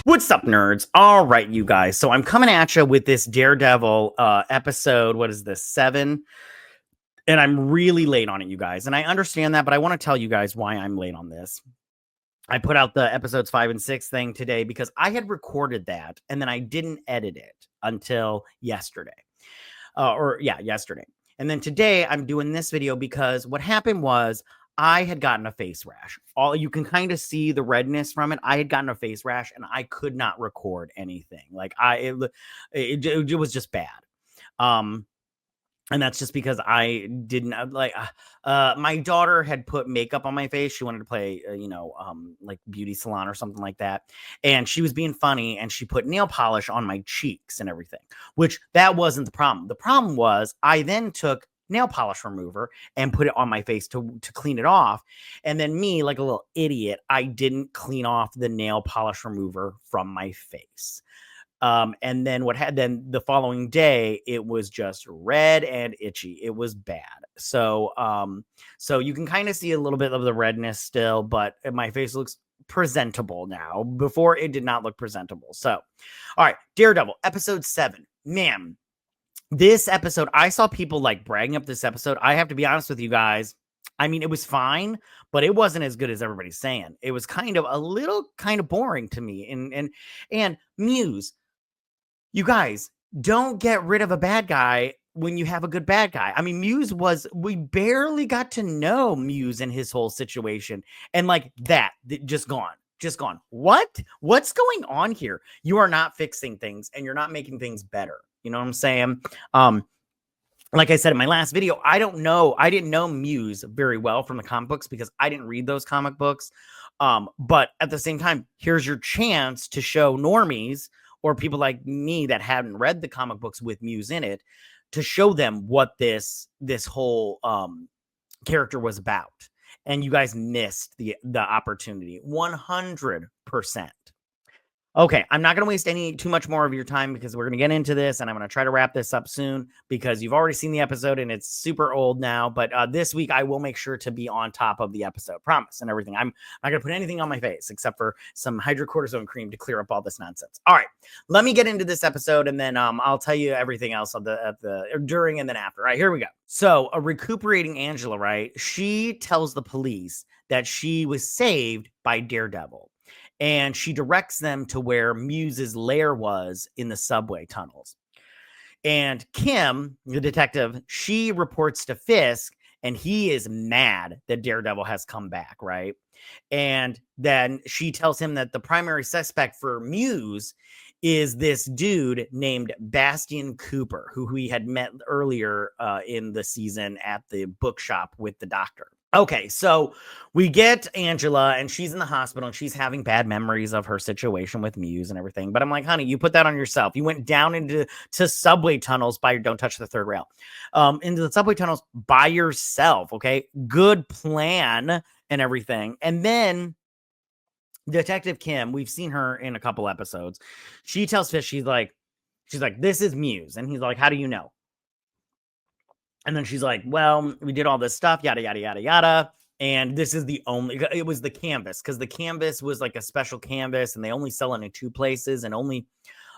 What's up, nerds? All right, you guys. So I'm coming at you with this Daredevil episode. What is this, 7? And I'm really late on it, you guys. And I understand that, but I want to tell you guys why I'm late on this. I put out the episodes 5 and 6 thing today because I had recorded that and then I didn't edit it until yesterday. Yesterday. And then today I'm doing this video because what happened was I had gotten a face rash. You can kind of see the redness from it. I had gotten a face rash and I could not record anything. Like it was just bad. And that's just because I didn't my daughter had put makeup on my face. She wanted to play, like beauty salon or something like that. And she was being funny and she put nail polish on my cheeks and everything, which that wasn't the problem. The problem was I then took nail polish remover and put it on my face to clean it off. And then me, like a little idiot, I didn't clean off the nail polish remover from my face. And then then the following day, it was just red and itchy. It was bad. So you can kind of see a little bit of the redness still, but my face looks presentable now. Before it did not look presentable. So, all right, Daredevil episode 7, man. This episode, I saw people like bragging up this episode. I have to be honest with you guys. I mean, it was fine, but it wasn't as good as everybody's saying. It was kind of boring to me. And Muse, you guys, don't get rid of a bad guy when you have a good bad guy. I mean, we barely got to know Muse and his whole situation. And like that just gone. What's going on here? You are not fixing things and you're not making things better. You know what I'm saying? Like I said in my last video, I didn't know Muse very well from the comic books because I didn't read those comic books. But at the same time, here's your chance to show normies or people like me that hadn't read the comic books with Muse in it to show them what this whole character was about. And you guys missed the opportunity 100%. Okay, I'm not going to waste too much more of your time because we're going to get into this and I'm going to try to wrap this up soon because you've already seen the episode and it's super old now. But this week I will make sure to be on top of the episode, promise, and everything. I'm not going to put anything on my face except for some hydrocortisone cream to clear up all this nonsense. All right, let me get into this episode and then I'll tell you everything else during and then after. All right, here we go. So a recuperating Angela, right? She tells the police that she was saved by Daredevil. And she directs them to where Muse's lair was in the subway tunnels. And Kim, the detective, she reports to Fisk, and he is mad that Daredevil has come back, right? And then she tells him that the primary suspect for Muse is this dude named Bastian Cooper, who we had met earlier in the season at the bookshop with the doctor. Okay, so we get Angela and she's in the hospital and she's having bad memories of her situation with Muse and everything. But I'm like, honey, you put that on yourself. You went down into subway tunnels don't touch the third rail, into the subway tunnels by yourself. Okay, good plan and everything. And then Detective Kim, we've seen her in a couple episodes. She tells Fish, she's like, this is Muse. And he's like, how do you know? And then she's like, well, we did all this stuff, yada, yada, yada, yada. And this is it was the canvas because the canvas was like a special canvas and they only sell it in 2 places and only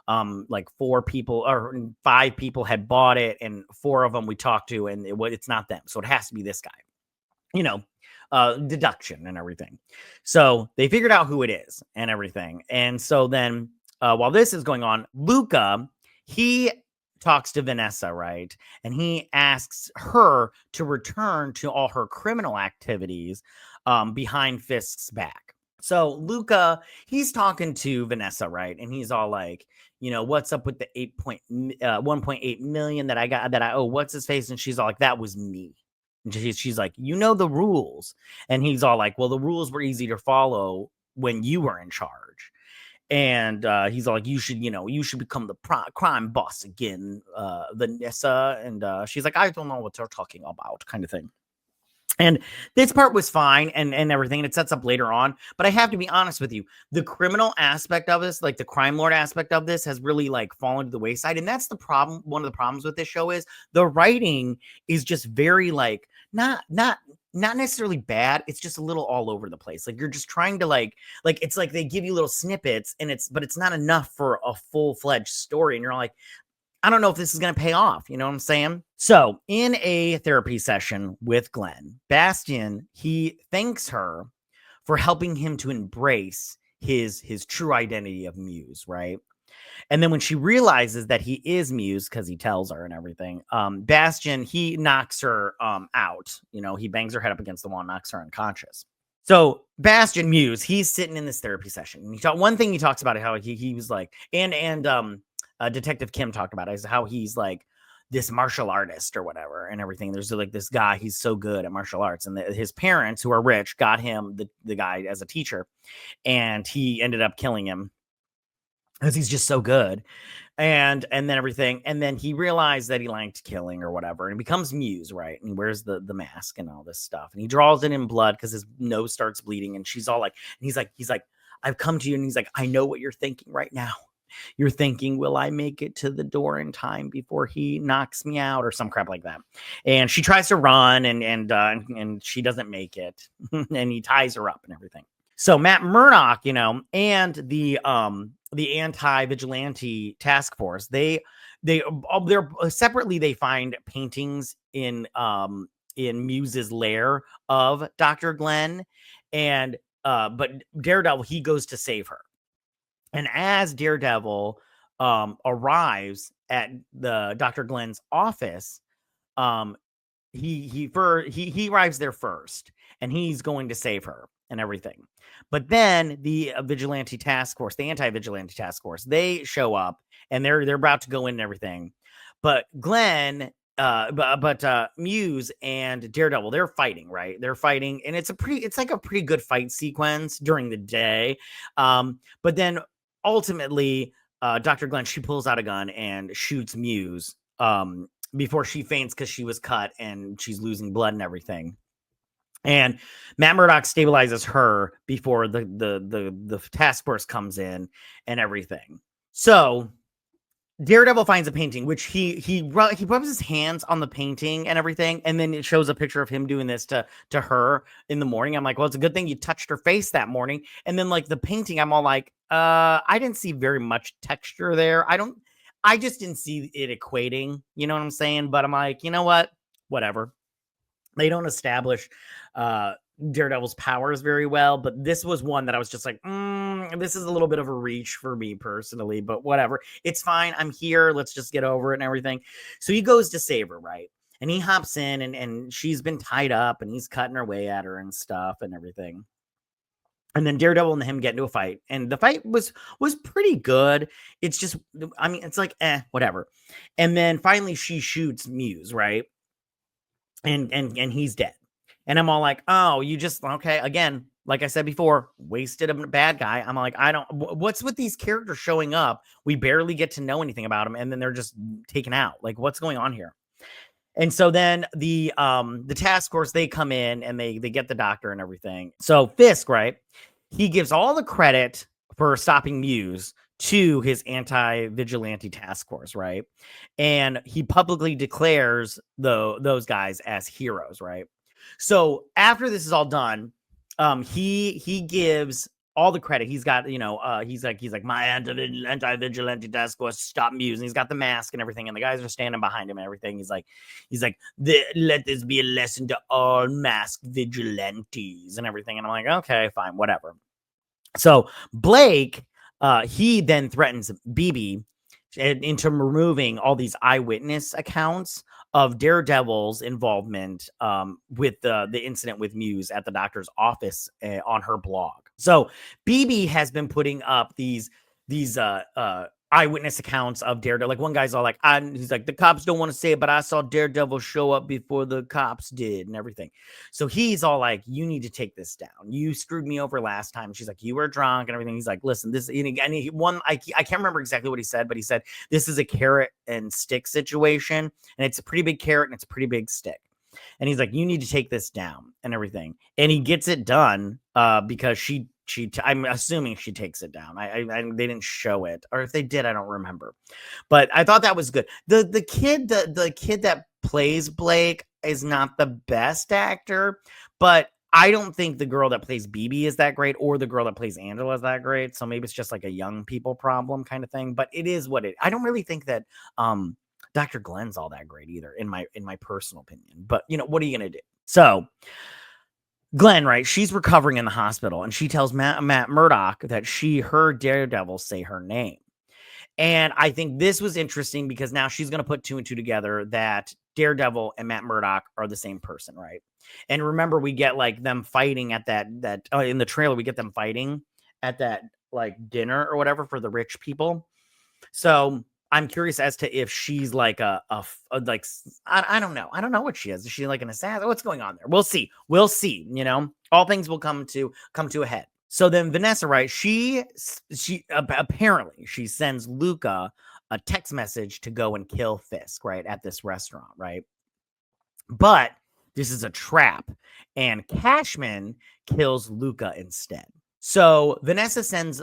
like 4 people or 5 people had bought it. And 4 of them we talked to and it's not them. So it has to be this guy, deduction and everything. So they figured out who it is and everything. And so then while this is going on, Luca, he talks to Vanessa, right? And he asks her to return to all her criminal activities behind Fisk's back. So Luca, he's talking to Vanessa, right? And he's all like, what's up with the 1.8 million that I owe what's his face? And she's all like, that was me. And she's like, the rules. And he's all like, well, the rules were easy to follow when you were in charge. And he's like, you should become the crime boss again, Vanessa. And she's like, I don't know what they're talking about, kind of thing. And this part was fine and everything. And it sets up later on. But I have to be honest with you. The criminal aspect of this, like the crime lord aspect of this has really like fallen to the wayside. And that's the problem. One of the problems with this show is the writing is just very like not not necessarily bad. It's just a little all over the place. Like you're just trying to like it's like they give you little snippets and but it's not enough for a full-fledged story. And you're like, I don't know if this is going to pay off. You know what I'm saying? So in a therapy session with Glenn, Bastian, he thanks her for helping him to embrace his true identity of Muse, right? And then when she realizes that he is Muse, because he tells her and everything, Bastian, he knocks her out. You know, he bangs her head up against the wall, knocks her unconscious. So Bastian Muse, he's sitting in this therapy session. And one thing he talks about how he was like, and Detective Kim talked about it, is how he's like this martial artist or whatever and everything. There's like this guy, he's so good at martial arts. And his parents, who are rich, got him the guy as a teacher. And he ended up killing him because he's just so good. And then everything. And then he realized that he liked killing or whatever. And he becomes Muse, right? And he wears the mask and all this stuff. And he draws it in blood because his nose starts bleeding. And she's all like, and he's like, I've come to you. And he's like, I know what you're thinking right now. You're thinking, will I make it to the door in time before he knocks me out or some crap like that? And she tries to run and she doesn't make it. And he ties her up and everything. So Matt Murdock, you know, and the anti-vigilante task force, they're separately, they find paintings in Muse's lair of Dr. Glenn, and but Daredevil, he goes to save her. And as Daredevil arrives at the Dr. Glenn's office, he arrives there first, and he's going to save her and everything. But then the vigilante task force, the anti-vigilante task force, they show up and they're about to go in and everything. But Glenn, Muse and Daredevil, they're fighting, right? They're fighting, and it's like a pretty good fight sequence during the day. But then ultimately, Dr. Glenn, she pulls out a gun and shoots Muse before she faints because she was cut and she's losing blood and everything. And Matt Murdock stabilizes her before the task force comes in and everything. So Daredevil finds a painting, which he rubs his hands on the painting and everything, and then it shows a picture of him doing this to her in the morning. I'm like, well, it's a good thing you touched her face that morning. And then like the painting, I'm all like, I didn't see very much texture there. I just didn't see it equating, you know what I'm saying? But I'm like, you know what? Whatever. They don't establish Daredevil's powers very well, but this was one that I was just like, this is a little bit of a reach for me personally, but whatever. It's fine. I'm here. Let's just get over it and everything. So he goes to save her, right? And he hops in and she's been tied up and he's cutting her way at her and stuff and everything. And then Daredevil and him get into a fight. And the fight was pretty good. It's just, I mean, it's like, whatever. And then finally she shoots Muse, right? And he's dead. And I'm all like, oh, you just, okay, again, like I said before, wasted a bad guy. I'm like, what's with these characters showing up? We barely get to know anything about them, and then they're just taken out. Like, what's going on here? And so then the task force, they come in and they get the doctor and everything. So Fisk, right? He gives all the credit for stopping Muse to his anti-vigilante task force, right? And he publicly declares those guys as heroes, right? So after this is all done, he gives all the credit. He's got, you know, he's like my anti-vigilante task force stop Muse, and he's got the mask and everything, and the guys are standing behind him and everything. He's like, let this be a lesson to all masked vigilantes and everything. And I'm like, okay, fine, whatever. So Blake, he then threatens BB into removing all these eyewitness accounts of Daredevil's involvement with the incident with Muse at the doctor's office on her blog. So BB has been putting up these eyewitness accounts of Daredevil. Like one guy's all like, he's like, the cops don't want to say it, but I saw Daredevil show up before the cops did and everything. So he's all like, you need to take this down. You screwed me over last time. She's like, you were drunk and everything. He's like, listen, this, and I can't remember exactly what he said, but he said, this is a carrot and stick situation. And it's a pretty big carrot and it's a pretty big stick. And he's like, you need to take this down and everything. And he gets it done because I'm assuming she takes it down. They didn't show it, or if they did, I don't remember. But I thought that was good. The kid that plays Blake, is not the best actor, but I don't think the girl that plays BB is that great, or the girl that plays Angela is that great. So maybe it's just like a young people problem kind of thing. But it is what it. I don't really think that Dr. Glenn's all that great either, in my personal opinion. But what are you gonna do? So Glenn, right? She's recovering in the hospital, and she tells Matt Murdock that she heard Daredevil say her name. And I think this was interesting because now she's going to put 2 and 2 together that Daredevil and Matt Murdock are the same person, right? And remember, we get like them fighting at that in the trailer, we get them fighting at that like dinner or whatever for the rich people. So I'm curious as to if she's like a like, I don't know. I don't know what she is. Is she like an assassin? What's going on there? We'll see. We'll see. All things will come to a head. So then Vanessa, right? She apparently she sends Luca a text message to go and kill Fisk, right, at this restaurant, right? But this is a trap, and Cashman kills Luca instead. So Vanessa sends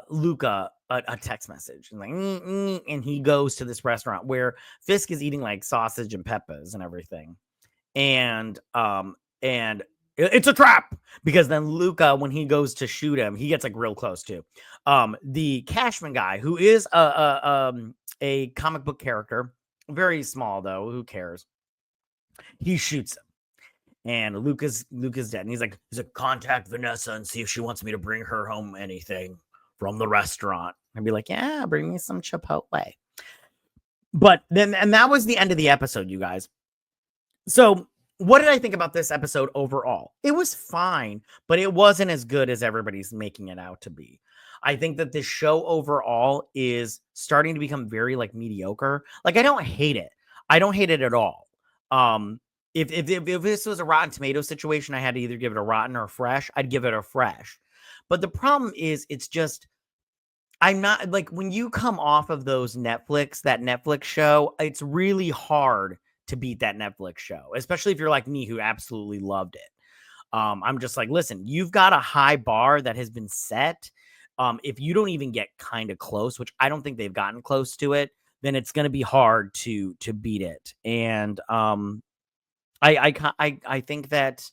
Luca a text message, and like, and he goes to this restaurant where Fisk is eating like sausage and peppers and everything, and it's a trap, because then Luca, when he goes to shoot him, he gets like real close too. The Cashman guy, who is a comic book character, very small though, who cares? He shoots him. And Luca's dead. And he's like, contact Vanessa and see if she wants me to bring her home anything from the restaurant. I'd be like, yeah, bring me some Chipotle. But then, and that was the end of the episode, you guys. So what did I think about this episode overall? It was fine, but it wasn't as good as everybody's making it out to be. I think that this show overall is starting to become very like mediocre. Like, I don't hate it. I don't hate it at all. If this was a Rotten Tomato situation, I had to either give it a rotten or a fresh. I'd give it a fresh. But the problem is, it's just, I'm not like, when you come off of that Netflix show, it's really hard to beat that Netflix show, especially if you're like me, who absolutely loved it. I'm just like, listen, you've got a high bar that has been set. If you don't even get kind of close, which I don't think they've gotten close to it, then it's going to be hard to beat it. And I think that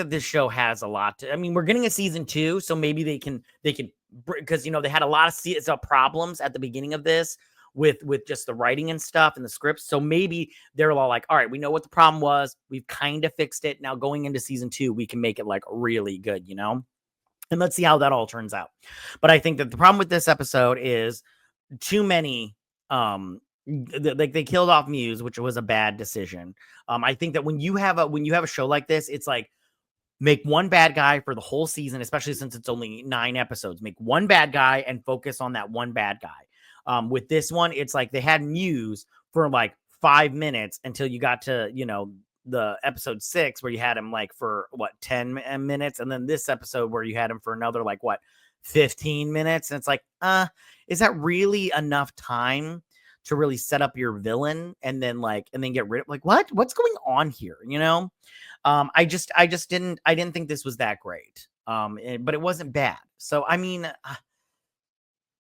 this show has a lot to, I mean, we're getting a season 2, so maybe they can, because they had a lot of problems at the beginning of this with just the writing and stuff and the scripts. So maybe they're all like, all right, we know what the problem was. We've kind of fixed it. Now going into season 2, we can make it like really good, and let's see how that all turns out. But I think that the problem with this episode is too many, like, they killed off Muse, which was a bad decision. I think that when you have a show like this, it's like, make one bad guy for the whole season, especially since it's only 9 episodes. Make one bad guy and focus on that one bad guy. With this one, it's like they had Muse for like 5 minutes until you got to, the episode 6, where you had him like for 10 minutes. And then this episode where you had him for another, 15 minutes. And it's like, is that really enough time to really set up your villain and then get rid of, what's going on here? I didn't think this was that great. But it wasn't bad. So, I mean,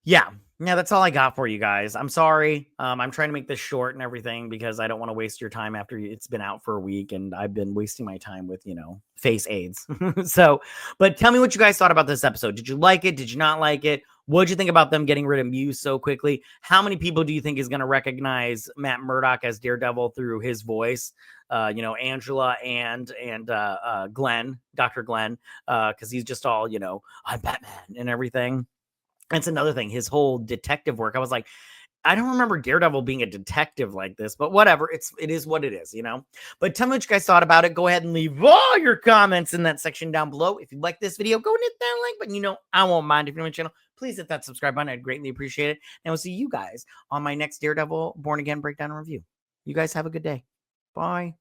yeah, that's all I got for you guys. I'm sorry. I'm trying to make this short and everything because I don't want to waste your time after it's been out for a week and I've been wasting my time with, face aids. So, but tell me what you guys thought about this episode. Did you like it? Did you not like it? What did you think about them getting rid of Muse so quickly? How many people do you think is going to recognize Matt Murdock as Daredevil through his voice? Angela and Glenn, Dr. Glenn, because he's just all, I'm Batman and everything. That's another thing. His whole detective work. I was like, I don't remember Daredevil being a detective like this, but whatever. It is what it is, But tell me what you guys thought about it. Go ahead and leave all your comments in that section down below. If you like this video, go and hit that like button. I won't mind. If you're on my channel, please hit that subscribe button. I'd greatly appreciate it. And we'll see you guys on my next Daredevil Born Again breakdown and review. You guys have a good day. Bye.